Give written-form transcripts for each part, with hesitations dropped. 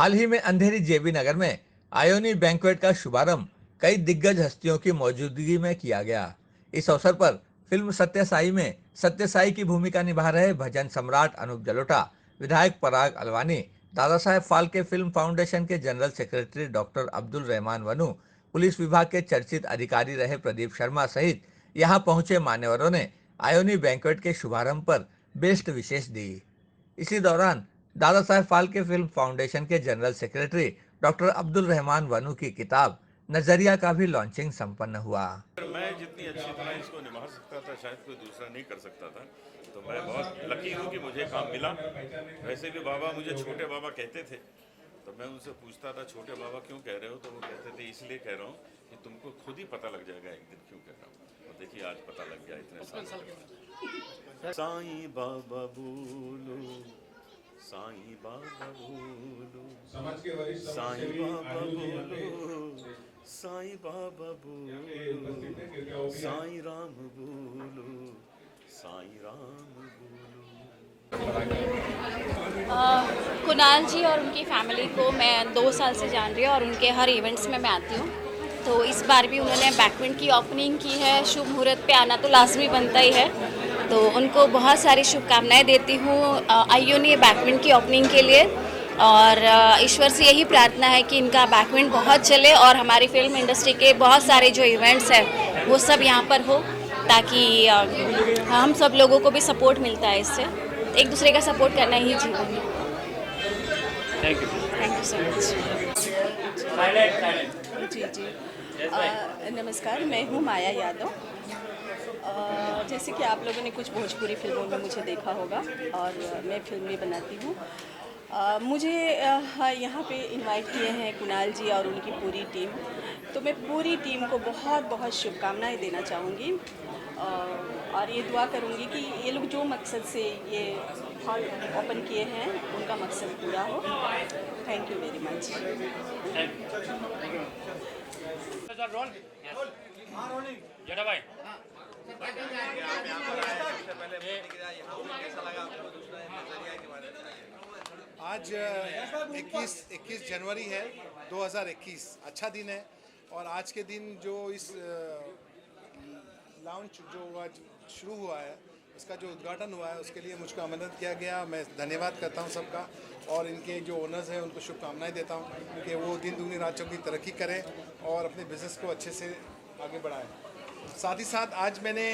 हाल ही में अंधेरी जेबी नगर में आयोनी बैंक्वेट का शुभारंभ कई दिग्गज हस्तियों की मौजूदगी में किया गया। इस अवसर पर फिल्म सत्य साई में सत्य साई की भूमिका निभा रहे भजन सम्राट अनूप जलोटा, विधायक पराग अलवानी, दादा साहेब फाल्के फिल्म फाउंडेशन के general secretary doctor Abdul Rahman Wanoo, police विभाग के चर्चित अधिकारी रहे प्रदीप शर्मा सहित यहाँ पहुंचे मान्यवरों ने आयोनी बैंक्वेट के शुभारंभ पर बेस्ट विशेष दी। इसी दौरान दादा साहेब फाल्के फिल्म फाउंडेशन के general secretary doctor Abdul Rahman Wanoo की किताब नजरिया का भी लॉन्चिंग संपन्न हुआ। मैं जितनी अच्छी तरह इसको निभा सकता था शायद कोई दूसरा नहीं कर सकता था, तो मैं बहुत लकी हूँ कि मुझे काम मिला। वैसे भी बाबा मुझे छोटे बाबा कहते थे, तो मैं उनसे पूछता था छोटे बाबा क्यों कह रहे हो, तो वो कहते थे इसलिए कह रहा हूँ कि तुमको खुद ही पता लग जाएगा एक दिन क्यों कह रहा हूँ। और देखिए आज पता लग गया इतने साल। साईं बाबा बोलो, साईं बाबा बोलो, साईं बाबा बोलो, साईं बाबा बोलो, साईं राम बोलो, साईं राम बोलो। कुणाल जी और उनकी फैमिली को मैं 2 साल से जान रही हूँ और उनके हर इवेंट्स में मैं आती हूँ। तो इस बार भी उन्होंने बैकविंड की ओपनिंग की है। शुभ मुहूर्त पे आना तो लाजमी बनता ही है, तो उनको बहुत सारी शुभकामनाएं देती हूँ आयोनी बैकविंड की ओपनिंग के लिए। और ईश्वर से यही प्रार्थना है कि इनका बैकविंड बहुत चले और हमारी फिल्म इंडस्ट्री के बहुत सारे जो इवेंट्स हैं वो सब यहाँ पर हो, ताकि हम सब लोगों को भी सपोर्ट मिलता है। इससे एक दूसरे का सपोर्ट करना ही जीवन है। Thank you so much. जी जी नमस्कार, मैं हूँ माया यादव। जैसे कि आप लोगों ने कुछ भोजपुरी फिल्मों में मुझे देखा होगा और मैं फिल्म भी बनाती हूँ। मुझे यहाँ पे इनवाइट किए हैं कुणाल जी और उनकी पूरी टीम, तो मैं पूरी टीम को बहुत बहुत शुभकामनाएं देना चाहूँगी और ये दुआ करूँगी कि ये लोग जो मकसद से ये हॉल ओपन किए हैं उनका मकसद पूरा हो। Thank you very much. आज 21 जनवरी है 2021, अच्छा दिन है। और आज के दिन जो इस लॉन्च जो आज शुरू हुआ है, इसका जो उद्घाटन हुआ है, उसके लिए मुझको आमंत्रित किया गया। मैं धन्यवाद करता हूं सबका और इनके जो ओनर्स हैं उनको शुभकामनाएं देता हूं कि वो दिन दुगनी रात चौगुनी तरक्की करें और अपने बिज़नेस को अच्छे से आगे बढ़ाएं। साथ ही साथ आज मैंने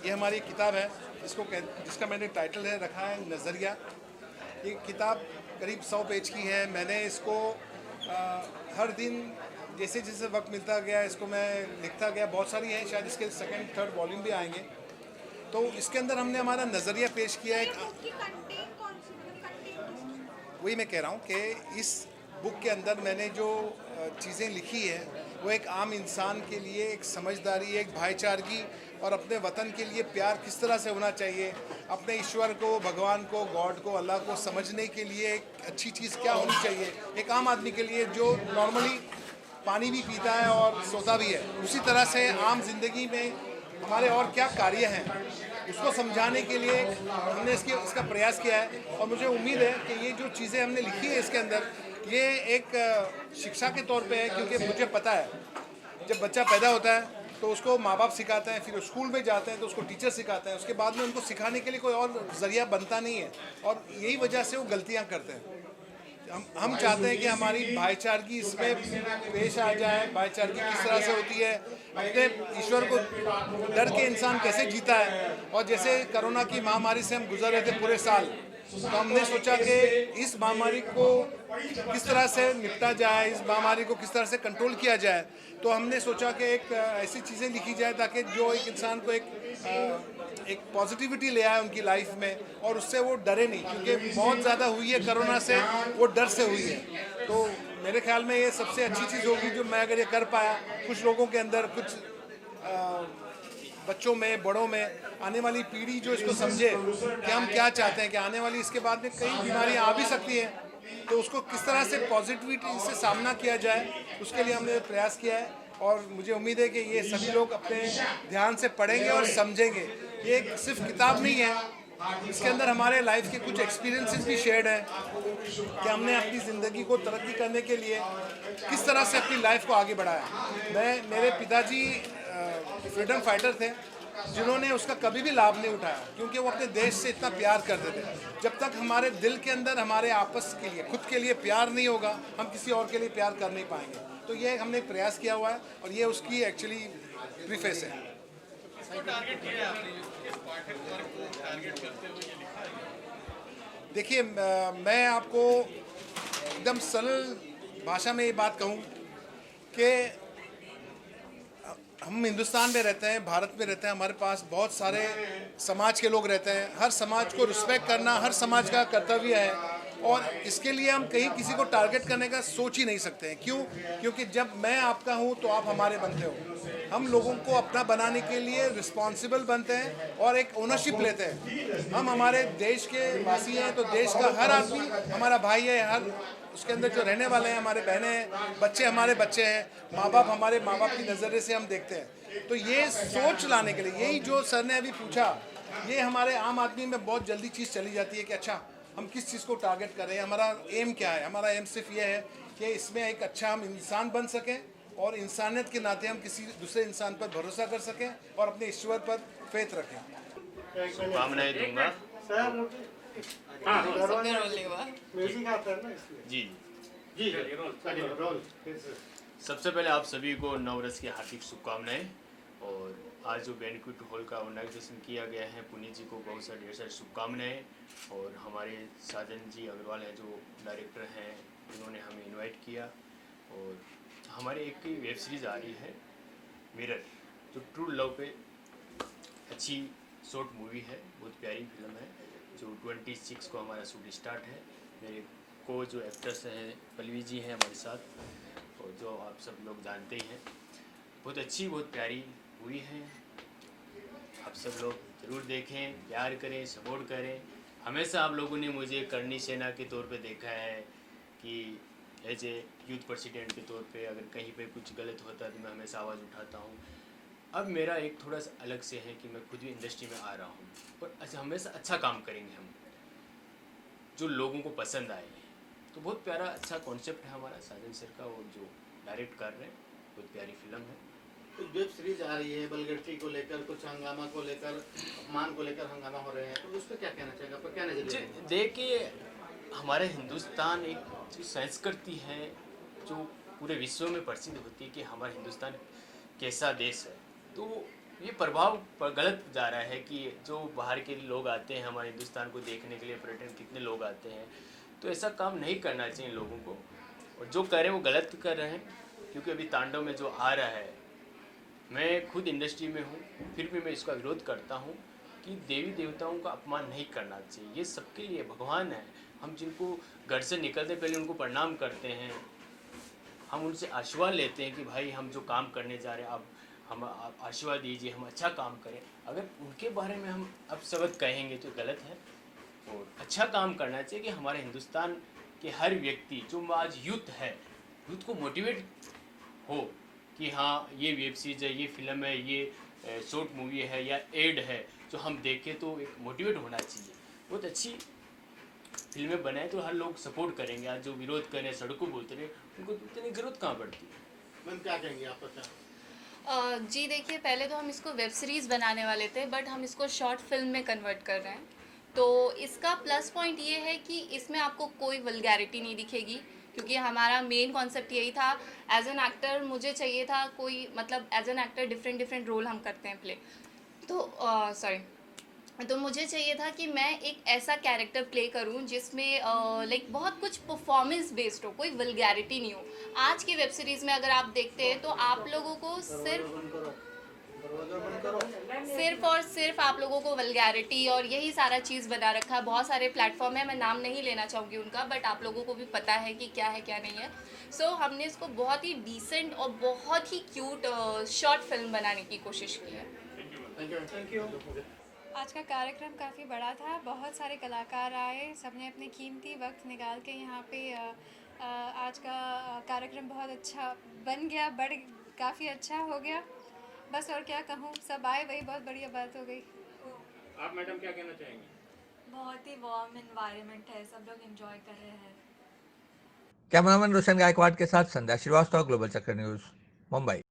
ये हमारी किताब है जिसका मैंने टाइटल है रखा है नज़रिया। ये किताब करीब 100 पेज की है। मैंने इसको हर दिन जैसे जैसे वक्त मिलता गया इसको मैं लिखता गया। बहुत सारी हैं, शायद इसके सेकंड थर्ड वॉल्यूम भी आएंगे। तो इसके अंदर हमने हमारा नज़रिया पेश किया है। वही मैं कह रहा हूँ कि इस बुक के अंदर मैंने जो चीज़ें लिखी है वो एक आम इंसान के लिए एक समझदारी, एक भाईचारगी और अपने वतन के लिए प्यार किस तरह से होना चाहिए, अपने ईश्वर को, भगवान को, गॉड को, अल्लाह को समझने के लिए एक अच्छी चीज़ क्या होनी चाहिए एक आम आदमी के लिए जो नॉर्मली पानी भी पीता है और सोता भी है, उसी तरह से आम जिंदगी में हमारे और क्या कार्य हैं उसको समझाने के लिए हमने इसका प्रयास किया है। और मुझे उम्मीद है कि ये जो चीज़ें हमने लिखी है इसके अंदर ये एक शिक्षा के तौर पे है, क्योंकि मुझे पता है जब बच्चा पैदा होता है तो उसको माँ बाप सिखाते हैं, फिर स्कूल में जाते हैं तो उसको टीचर सिखाते हैं, उसके बाद में उनको सिखाने के लिए कोई और ज़रिया बनता नहीं है और यही वजह से वो गलतियाँ करते हैं। हम चाहते हैं कि हमारी भाईचारगी इसमें पेश आ जाए। भाईचारगी किस तरह से होती है, अपने ईश्वर को डर के इंसान कैसे जीता है। और जैसे कोरोना की महामारी से हम गुजर रहे थे पूरे साल, तो हमने सोचा कि इस महामारी को किस तरह से निपटा जाए, इस महामारी को किस तरह से कंट्रोल किया जाए। तो हमने सोचा कि एक ऐसी चीज़ें लिखी जाए ताकि जो एक इंसान को एक पॉजिटिविटी ले आए उनकी लाइफ में और उससे वो डरे नहीं, क्योंकि बहुत ज़्यादा हुई है कोरोना से, वो डर से हुई है। तो मेरे ख्याल में ये सबसे अच्छी चीज़ होगी जो मैं अगर ये कर पाया कुछ लोगों के अंदर, कुछ बच्चों में, बड़ों में, आने वाली पीढ़ी जो इसको समझे कि हम क्या चाहते हैं कि आने वाली इसके बाद में कई बीमारियां आ भी सकती हैं, तो उसको किस तरह से पॉजिटिविटी से सामना किया जाए उसके लिए हमने प्रयास किया है। और मुझे उम्मीद है कि ये सभी लोग अपने ध्यान से पढ़ेंगे और समझेंगे। ये सिर्फ किताब नहीं है, इसके अंदर हमारे लाइफ के कुछ एक्सपीरियंसेस भी शेयर्ड हैं कि हमने अपनी ज़िंदगी को तरक्की करने के लिए किस तरह से अपनी लाइफ को आगे बढ़ाया। मेरे पिताजी फ्रीडम फाइटर थे जिन्होंने उसका कभी भी लाभ नहीं उठाया, क्योंकि वो अपने देश से इतना प्यार करते थे। जब तक हमारे दिल के अंदर हमारे आपस के लिए, खुद के लिए प्यार नहीं होगा, हम किसी और के लिए प्यार कर नहीं पाएंगे। तो ये हमने एक प्रयास किया हुआ है और ये उसकी एक्चुअली प्रीफेस है। देखिए, मैं आपको एकदम सरल भाषा में ये बात कहूँ कि हम हिंदुस्तान में रहते हैं, भारत में रहते हैं, हमारे पास बहुत सारे समाज के लोग रहते हैं। हर समाज को रिस्पेक्ट करना हर समाज का कर्तव्य है और इसके लिए हम कहीं किसी को टारगेट करने का सोच ही नहीं सकते हैं। क्यों? क्योंकि जब मैं आपका हूँ तो आप हमारे बनते हो। हम लोगों को अपना बनाने के लिए रिस्पॉन्सिबल बनते हैं और एक ओनरशिप लेते हैं। हम हमारे देश के वासी हैं तो देश का हर आदमी हमारा भाई है। हर उसके अंदर जो रहने वाले हैं हमारे बहनें हैं, बच्चे हमारे बच्चे हैं, माँ बाप हमारे माँ बाप की नज़रिए से हम देखते हैं। तो ये सोच लाने के लिए, यही जो सर ने अभी पूछा, ये हमारे आम आदमी में बहुत जल्दी चीज़ चली जाती है कि अच्छा हम किस चीज़ को टारगेट करें, हमारा एम क्या है। हमारा एम सिर्फ ये है कि इसमें एक अच्छा हम इंसान बन सकें और इंसानियत के नाते हम किसी दूसरे इंसान पर भरोसा कर सकें और अपने ईश्वर पर फेथ रखें। शुभकामनाएं दूंगा। जी जी, सबसे पहले आप सभी को नववर्ष की हार्दिक शुभकामनाएं। और आज जो बैंक्वेट हॉल का ऑर्गेनाइजेशन किया गया है, पुनीत जी को बहुत सारी ढेर सारी शुभकामनाएं। और हमारे साजन जी अग्रवाल हैं जो डायरेक्टर हैं, उन्होंने हमें इनवाइट किया। और हमारे एक वेब सीरीज़ आ रही है मिरर, जो ट्रू लव पे अच्छी शॉर्ट मूवी है, बहुत प्यारी फिल्म है, जो 26 को हमारा शूट स्टार्ट है। मेरे को जो एक्टर्स हैं पल्लवी जी हैं हमारे साथ, और जो आप सब लोग जानते ही हैं। बहुत अच्छी बहुत प्यारी मूवी है, आप सब लोग ज़रूर देखें, प्यार करें, सपोर्ट करें। हमेशा आप लोगों ने मुझे करनी सेना के तौर पे देखा है कि एज ए यूथ प्रेसिडेंट के तौर पे अगर कहीं पे कुछ गलत होता है तो मैं हमेशा आवाज़ उठाता हूँ। अब मेरा एक थोड़ा सा अलग से है कि मैं खुद भी इंडस्ट्री में आ रहा हूँ और अच्छा हमेशा अच्छा काम करेंगे हम, जो लोगों को पसंद आए। तो बहुत प्यारा अच्छा कॉन्सेप्ट है हमारा साजन सर का, और जो डायरेक्ट कर रहे हैं, बहुत प्यारी फिल्म है। कुछ वेब सीरीज आ रही है बलगट्टी को लेकर, कुछ हंगामा को लेकर, अपमान को लेकर हंगामा हो रहे हैं, तो उस पर क्या कहना चाहेंगे, आपका क्या नजरिया है? देखिए, हमारे हिंदुस्तान एक जो संस्कृति है जो पूरे विश्व में प्रसिद्ध होती है कि हमारा हिंदुस्तान कैसा देश है। तो ये प्रभाव गलत जा रहा है कि जो बाहर के लोग आते हैं हमारे हिंदुस्तान को देखने के लिए, पर्यटन कितने लोग आते हैं, तो ऐसा काम नहीं करना चाहिए लोगों को। और जो कर रहे हैं वो गलत कर रहे हैं, क्योंकि अभी तांडव में जो आ रहा है, मैं खुद इंडस्ट्री में हूँ, फिर भी मैं इसका विरोध करता हूँ कि देवी देवताओं का अपमान नहीं करना चाहिए। ये सबके लिए भगवान है। हम जिनको घर से निकलते पहले उनको प्रणाम करते हैं, हम उनसे आशीर्वाद लेते हैं कि भाई हम जो काम करने जा रहे हैं आप आशीर्वाद दीजिए, हम अच्छा काम करें। अगर उनके बारे में हम अब शब्द कहेंगे तो गलत है। और अच्छा काम करना चाहिए कि हमारे हिंदुस्तान के हर व्यक्ति जो आज यूथ है, यूथ को मोटिवेट हो कि हाँ ये वेब सीरीज है, ये फिल्म है, ये शॉर्ट मूवी है या एड है, जो हम देखें तो एक मोटिवेट होना चाहिए। बहुत अच्छी फिल्में बनाए तो हर लोग सपोर्ट करेंगे। आज जो विरोध करें, सड़कों बोलते रहे, उनको इतनी जरूरत कहाँ पड़ती है। मैम क्या कहेंगे आप? क्या जी देखिए, पहले तो हम इसको वेब सीरीज़ बनाने वाले थे, बट हम इसको शॉर्ट फिल्म में कन्वर्ट कर रहे हैं। तो इसका प्लस पॉइंट ये है कि इसमें आपको कोई वल्गैरिटी नहीं दिखेगी, क्योंकि हमारा मेन कॉन्सेप्ट यही था। एज एन एक्टर मुझे चाहिए था कोई, मतलब as an actor different role हम करते हैं प्ले, तो तो मुझे चाहिए था कि मैं एक ऐसा कैरेक्टर प्ले करूं जिसमें लाइक बहुत कुछ परफॉर्मेंस बेस्ड हो, कोई वल्गैरिटी नहीं हो। आज की वेब सीरीज़ में अगर आप देखते हैं तो आप लोगों को सिर्फ और सिर्फ आप लोगों को वल्गैरिटी और यही सारा चीज़ बना रखा है। बहुत सारे प्लेटफॉर्म है, मैं नाम नहीं लेना चाहूँगी उनका, बट आप लोगों को भी पता है कि क्या है क्या नहीं है। सो हमने इसको बहुत ही डिसेंट और बहुत ही क्यूट शॉर्ट फिल्म बनाने की कोशिश की है। Thank you. आज का कार्यक्रम काफ़ी बड़ा था, बहुत सारे कलाकार आए, सबने अपने कीमती वक्त निकाल के यहाँ पे आज का कार्यक्रम बहुत अच्छा बन गया, काफ़ी अच्छा हो गया। बस और क्या कहूँ, सब आए, वही बहुत बढ़िया बात हो गई। आप मैडम क्या कहना चाहेंगी? बहुत ही वार्म एनवायरनमेंट है, सब लोग एंजॉय कर रहे हैं। कैमरामैन रोशन गायकवाड़ के साथ संध्या श्रीवास्तव, ग्लोबल चक्र न्यूज, मुंबई।